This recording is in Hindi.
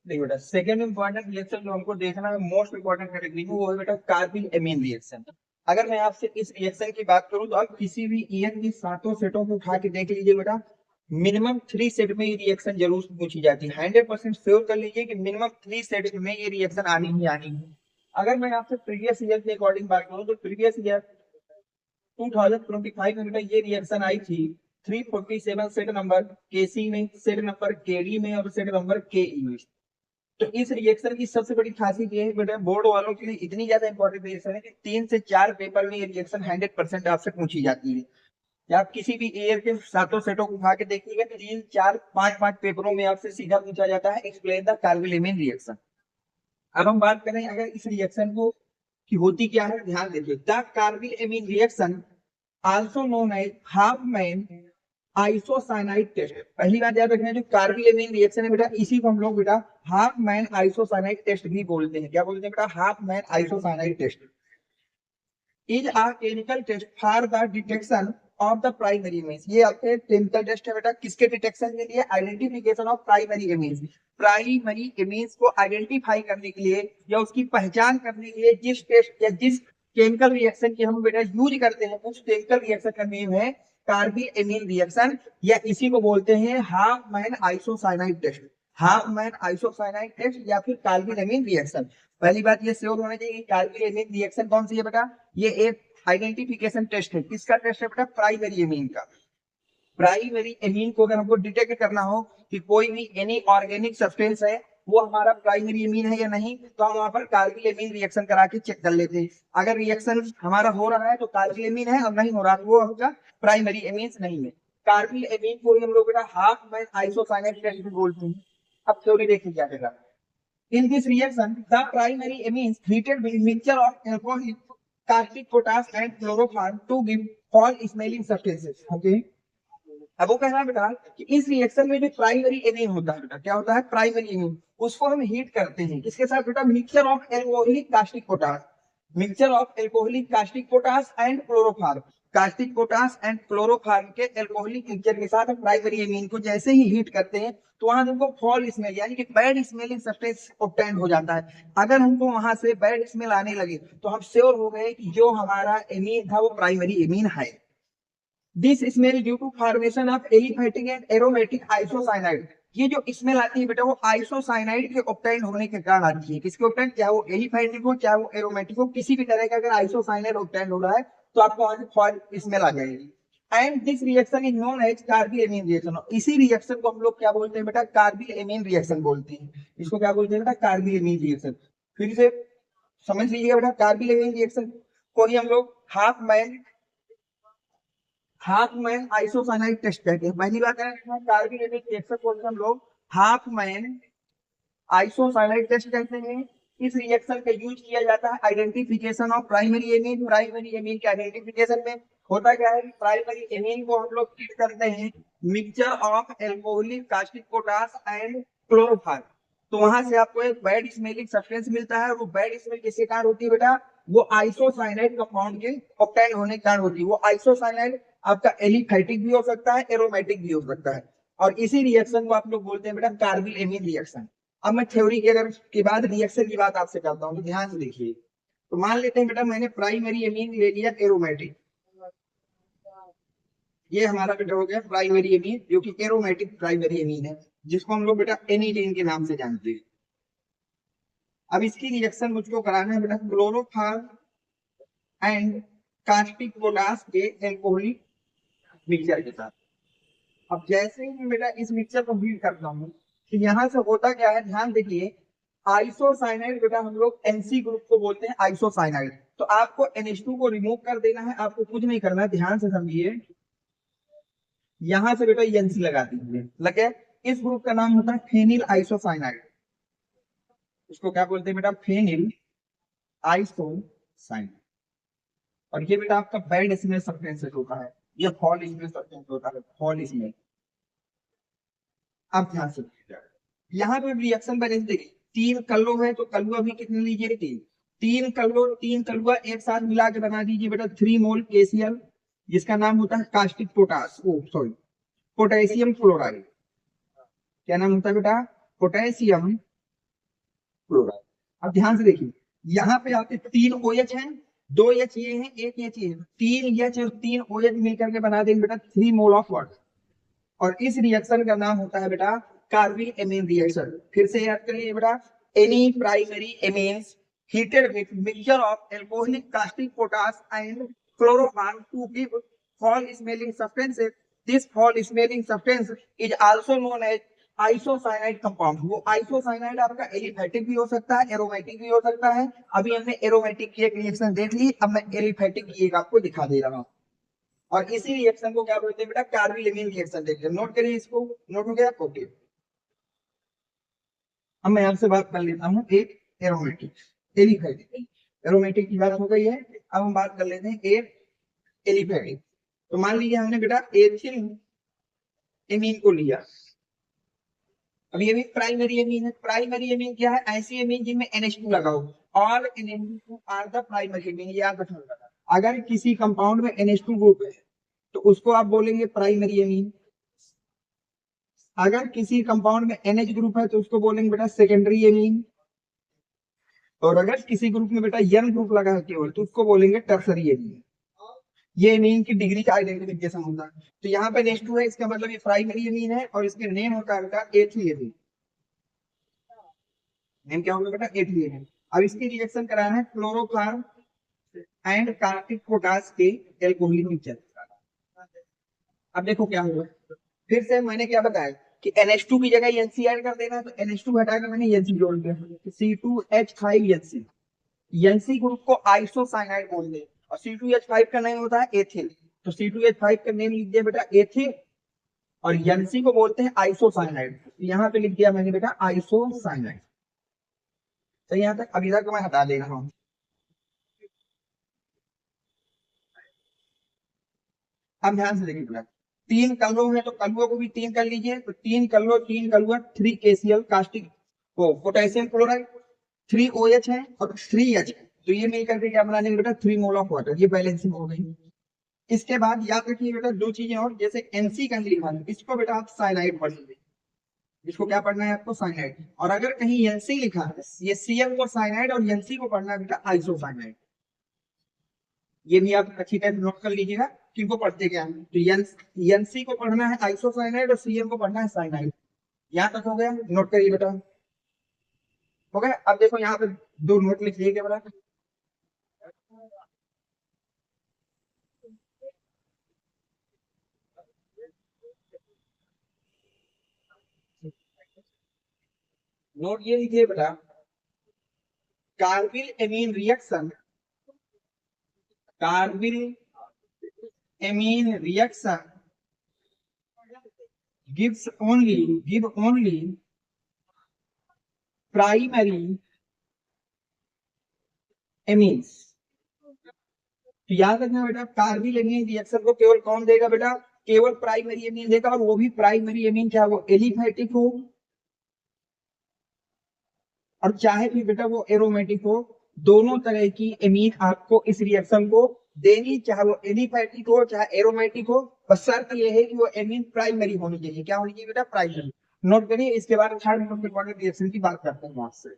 देखिए बेटा, सेकंड इंपॉर्टेंट रिएक्शन जो हमको देखना है मोस्ट इंपॉर्टेंट कैटेगरी में, वो है बेटा कार्बिल एमीन रिएक्शन। अगर मैं आपसे इस रिएक्शन की बात करूं तो आप किसी भी ईयर की सातों सेटों को उठा के देख लीजिए बेटा, मिनिमम 3 सेट में ये रिएक्शन जरूर पूछी जाती है। 100% श्योर कर लीजिए कि मिनिमम 3 सेट में ये रिएक्शन आनी ही आनी है। अगर मैं आपसे प्रीवियस ईयर के अकॉर्डिंग बात करूं तो प्रीवियस ईयर 2025 में बेटा ये रिएक्शन आई थी 347 सेट नंबर केसी में, सेट नंबर केडी में और सेट नंबर केई में। तो इस रिएक्शन की सबसे बड़ी खासियत ये है बेटा, बोर्ड वालों के लिए इतनी ज्यादा इंपॉर्टेंट रिएक्शन है कि 3 से 4 पेपर में ये रिएक्शन 100% आपसे पूछी जाती है। या आप किसी भी ईयर के सातों सेटों को उठा के देखिएगा, 3, 4, 5 पेपरों में आपसे सीधा पूछा जाता है एक्सप्लेन द कार्बोनिल रिएक्शन। अब हम बात करें अगर इस रिएक्शन को कि होती क्या है, ध्यान देखिए। The carbylamine reaction also known as Hofmann isocyanide test. पहली बात याद रखना, जो कार्बिल एमीन रिएक्शन है बेटा, इसी को हम लोग बेटा हाफ मैन आइसोसाइनाइड टेस्ट भी बोलते हैं। क्या बोलते हैं बेटा? Hofmann isocyanide test is a chemical test for the detection of the primary amines. ये आपके केमिकल टेस्ट है बेटा, किसके डिटेक्शन के लिए? Identification of primary amines. Primary amines को आइडेंटिफाई करने के लिए या उसकी पहचान करने के लिए जिस टेस्ट या जिस केमिकल रिएक्शन की हम बेटा यूज करते हैं, उस केमिकल रिएक्शन का नेम है कार्बिल एमीन रिएक्शन, या इसी को बोलते हैं Hofmann isocyanide test. Hofmann isocyanide test या फिर कार्बिल एमीन रिएक्शन। पहली बात ये श्योर होना चाहिए कि कार्बिल एमीन रिएक्शन कौन सी है बेटा? ये एक आइडेंटिफिकेशन टेस्ट है। किसका टेस्ट है बेटा? प्राइमरी एमीन का। प्राइमरी एमीन को अगर हमको डिटेक्ट करना हो कि कोई भी एनी ऑर्गेनिक सब्सटेंस है वो हमारा प्राइमरी एमीन है या नहीं, तो हम वहां पर कार्बिल एमीन रिएक्शन करा के चेक कर लेते हैं। अगर रिएक्शन हमारा हो रहा है तो कार्बिल एमीन है, और नहीं हो रहा तो वो होगा प्राइमरी एमीन नहीं है। कार्बिल एमीन को हम लोग बेटा हाफ मैन आइसोसाइनाइड टेस्ट भी बोलते हैं। अब थ्योरी देखिए क्या कहता है। In this reaction, the primary amines treated with mixture of alcohol, caustic potash and chloroform to give fall smelling substances. Okay. अब वो कह रहा है बेटा कि इस रिएक्शन में जो प्राइमरी एमीन होता है बेटा, क्या होता है? प्राइमरी एमीन, उसको हम हीट करते हैं किसके साथ बेटा? Mixture of alcoholic caustic potash. Mixture of alcoholic caustic potash and chloroform. Caustic potash and chloroform के एल्कोहलिक मिक्सचर के साथ हम प्राइमरी एमीन को जैसे ही हीट करते हैं तो वहां हमको फॉल स्मेल यानी कि बैड स्मेलिंग सब्सटेंस ऑब्टेन हो जाता है। अगर हमको वहां से बैड स्मेल आने लगे तो हम श्योर हो गए कि जो हमारा एमीन था वो प्राइमरी एमीन है। This smell due to formation of aliphatic and aromatic isocyanide. ये जो स्मेल आती है बेटा वो आइसोसाइनाइड के ऑब्टेन होने के कारण आती है। किसके ऑब्टेन? चाहे वो एलिफैटिक हो चाहे वो एरोमेटिक हो, किसी भी तरह का अगर आइसोसाइनाइड ऑब्टेन हो रहा है तो आपको वहां से फॉल स्मेल आ जाएगी। And this reaction is known as carbylamine reaction. इसी रिएक्शन को हम लोग क्या बोलते हैं बेटा? कार्बिल एमीन रिएक्शन बोलते हैं। इसको क्या बोलते हैं बेटा? Carbyl amine reaction. फिर से समझ लीजिएगा बेटा, कार्बिल एमीन रिएक्शन को ही हम लोग हाफ मैन आइसोसाइनाइड टेस्ट कहते हैं। पहली बात है कार्बिल एमीन रिएक्शन को हम लोग हाफ मैन आइसोसाइनाइड टेस्ट कहते हैं। इस रिएक्शन का यूज किया जाता है identification of primary amine. Primary amine के आइडेंटिफिकेशन में होता क्या है? प्राइमरी एमीन को हम लोग हीट करते हैं mixture of alcoholic caustic potash and chloroform. तो वहां से आपको एक बैड स्मेलिंग सब्सटेंस मिलता है, और वो बैड स्मेल किसके कारण होती है बेटा? वो आइसोसाइनाइड कंपाउंड के ऑब्टेन होने के कारण होती है। वो आइसोसाइनाइड आपका एलिफैटिक भी हो सकता है, एरोमेटिक भी हो सकता है, और इसी रिएक्शन को आप लोग बोलते हैं बेटा कार्बिल एमीन रिएक्शन। अब मैं थ्योरी की अगर के बाद रिएक्शन की बात आपसे करता हूँ तो ध्यान से देखिए। तो मान लेते हैं बेटा मैंने प्राइमरी एमीन ले लिया एरोमेटिक, ये हमारा बेटा हो गया प्राइमरी एमीन जो कि एरोमेटिक प्राइमरी एमीन है, जिसको हम लोग बेटा एनिलीन के नाम से जानते हैं। अब इसकी रिएक्शन मुझको कराना है बेटा क्लोरोफॉर्म एंड कास्टिक पोटाश के एल्कोहलिक मिक्सचर के साथ। अब जैसे ही मैं बेटा इस मिक्सचर को हीट करता हूँ तो यहाँ से होता क्या है, ध्यान देखिए। आइसोसाइनाइड बेटा हम लोग एनसी ग्रुप को बोलते हैं आइसोसाइनाइड। तो आपको NH2 को रिमूव कर देना है, आपको कुछ नहीं करना है, ध्यान से समझिए। यहां से बेटा NC लगा दीजिए, लगे। इस ग्रुप का नाम होता है फेनिल आइसोसाइनाइड। इसको क्या बोलते हैं बेटा? Phenyl isocyanide. और ये बेटा आपका बैड स्मेल सब्सटेंस होता है, ये फॉल स्मेल सब्सटेंस होता है, फॉल स्मेल। अब ध्यान से यहाँ पे रिएक्शन बैलेंस देखिए, 3 कल्लो है तो कलुआ भी कितने लीजिए? 3। 3 कल्लो 3 कलुआ एक साथ मिला के बना दीजिए बेटा 3 मोल KCl, जिसका नाम होता है caustic potash, sorry potassium chloride. क्या नाम होता है बेटा? Potassium chloride. अब ध्यान से देखिए, यहाँ पे आपके 3 OH हैं, 2 H ये हैं, 1 H ये है, 3 H और 3 OH मिलकर के बना देंगे बेटा 3 मोल ऑफ वाटर। और इस रिएक्शन का नाम होता है बेटा कार्बिल एमीन रिएक्शन। फिर से याद करिए बेटा, any primary amines heated with mixture of alcoholic caustic potash and chloroform to give foul smelling substances. This foul smelling substance is also known as isocyanide compound. वो आइसोसाइनाइड आपका एलिफेटिक भी हो सकता है, एरोमेटिक भी हो सकता है। अभी हमने एरोमेटिक की एक रिएक्शन देख ली, अब मैं एलिफेटिक की एक आपको दिखा दे रहा हूँ। और इसी रिएक्शन को क्या बोलते हैं बेटा, कार्बिल एमीन रिएक्शन देखते हैं। नोट करिए इसको, नोट हो गया? ओके। अब मैं आपसे बात कर लेता हूँ एक एरोमेटिक, एलिफेटिक। एरोमेटिक की बात हो गई है, अब हम बात कर लेते हैं एक एलिफेटिक। तो मान लीजिए हमने बेटा एथिल एमीन को लिया। अब ये भी प्राइमरी एमीन है। प्राइमरी एमीन क्या है? ऐसी एमीन जिनमें NH2 लगा हो। All NH2 are the primary amine. याद रखना, अगर किसी कंपाउंड में NH2 ग्रुप है तो उसको आप बोलेंगे प्राइमरी एमीन। अगर किसी कंपाउंड में NH ग्रुप है तो उसको बोलेंगे बेटा सेकेंडरी एमीन। और अगर किसी ग्रुप में बेटा N ग्रुप लगा है केवल तो उसको बोलेंगे टर्सरी एमीन। ये एमीन की डिग्री का आइडेंटिफिकेशन होता है। तो यहाँ पे NH2 है, इसका मतलब ये प्राइमरी एमीन है और इसके नेम होता है बेटा एथिल एमीन। नेम क्या होगा बेटा? Ethyl amine. अब इसकी रिएक्शन कराना है क्लोरोफॉर्म एंड कार्टिक पोटाश के एल्कोहलिक मिक्सचर। अब देखो क्या होगा, फिर से मैंने क्या बताया कि NH2 की जगह NC ऐड कर देना, तो NH2 हटाकर मैंने NC जोड़ दिया, C2H5NC। NC ग्रुप को आइसोसाइनाइड बोलते हैं और C2H5 का नेम होता है एथिल। तो C2H5 का नेम लिख दिया बेटा एथिल और NC को बोलते हैं आइसोसाइनाइड। यहाँ पे लिख दिया मैंने बेटा आइसोसाइनाइड। तो यहाँ तक अभी तक मैं हटा दे रहा हूँ। अब ध्यान से देखिए बेटा, 3 कलुओं है तो कलुओं को भी 3 कर लीजिए। तो 3 कलुआ 3 KCl caustic potassium chloride, 3 OH है और 3 H है। तो ये मिलकर के क्या बना देंगे बेटा 3 मोल ऑफ वाटर। ये बैलेंसिंग हो गई। इसके बाद याद रखिए बेटा 2 चीजें और, जैसे NC का लिखा है इसको बेटा आप साइनाइड पढ़ेंगे। इसको क्या पढ़ना है आपको? साइनाइड। और अगर कहीं NC लिखा है, ये Cl को साइनाइड और NC को पढ़ना है बेटा आइसोसाइनाइड। ये भी आप अच्छी तरह नोट कर लीजिएगा किनको पढ़ते क्या है। तो NC को पढ़ना है आइसोसाइनाइड और Cl को पढ़ना है साइनाइड। यहाँ तक हो गया? नोट करिए बेटा, हो गया। अब देखो यहाँ पे 2 नोट लिख लीजिए बेटा। नोट ये लिखिए बेटा, carbyl amine reaction, carbyl amine reaction give only primary amines। तो याद रखना बेटा, कार्बिल एमीन रिएक्शन को केवल कौन देगा बेटा? केवल प्राइमरी एमीन देगा। और वो भी प्राइमरी एमीन चाहे वो एलिफेटिक हो और चाहे भी बेटा वो एरोमेटिक हो, दोनों तरह की एमीन आपको इस रिएक्शन को देनी, चाहे वो एलिफेटिक हो चाहे एरोमेटिक हो। बस शर्त ये है कि वो एमीन प्राइमरी होनी चाहिए। क्या होनी चाहिए बेटा? प्राइमरी। नोट करिए। इसके बाद थर्ड रिएक्शन की बात करते हैं आपसे।